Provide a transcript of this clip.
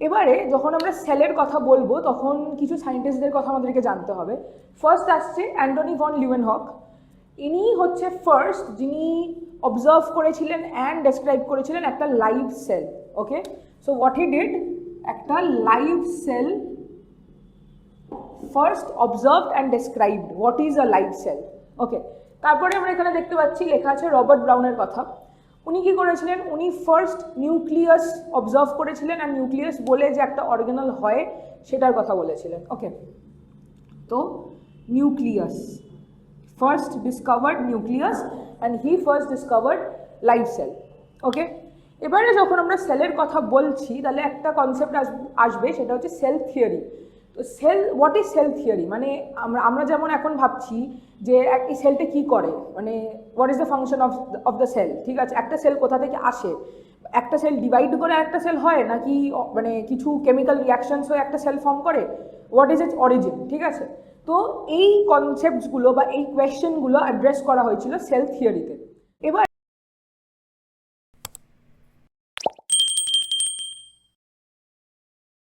এবারে যখন আমরা সেলের কথা বলবো তখন কিছু সায়েন্টিস্টদের কথা আমাদেরকে জানতে হবে। ফার্স্ট আসছে অ্যান্টনি ভন লিউয়েনহক। ইনি হচ্ছে ফার্স্ট যিনি অবজার্ভ করেছিলেন অ্যান্ড ডেসক্রাইব করেছিলেন একটা live cell. Okay, so what he did, একটা live cell first observed and described what is a live cell. Okay, তারপরে আমরা এখানে দেখতে পাচ্ছি লেখা আছে রবার্ট ব্রাউনের কথা। উনি কি করেছিলেন, উনি ফার্স্ট নিউক্লিয়াস অবজার্ভ করেছিলেন অ্যান্ড নিউক্লিয়াস বলে যে একটা অর্গানাল হয় সেটার কথা বলেছিলেন। ওকে, তো nucleus first discovered nucleus and he first discovered live cell. Okay, এবারে যখন আমরা সেলের কথা বলছি তাহলে একটা কনসেপ্ট আসবে, সেটা হচ্ছে সেল থিওরি। তো cell, what is cell theory, মানে আমরা যেমন এখন ভাবছি যে এই সেলটা কী করে, মানে what is the function of the cell. ঠিক আছে, একটা সেল কোথা থেকে আসে, একটা সেল ডিভাইড করে একটা সেল হয় নাকি মানে কিছু কেমিক্যাল রিয়াকশনস হয়ে একটা সেল ফর্ম করে, হোয়াট ইজ ইটস অরিজিন। ঠিক আছে, তো এই কনসেপ্টসগুলো বা এই কোয়েশ্চেনগুলো অ্যাড্রেস করা হয়েছিল সেল থিওরিতে। এবার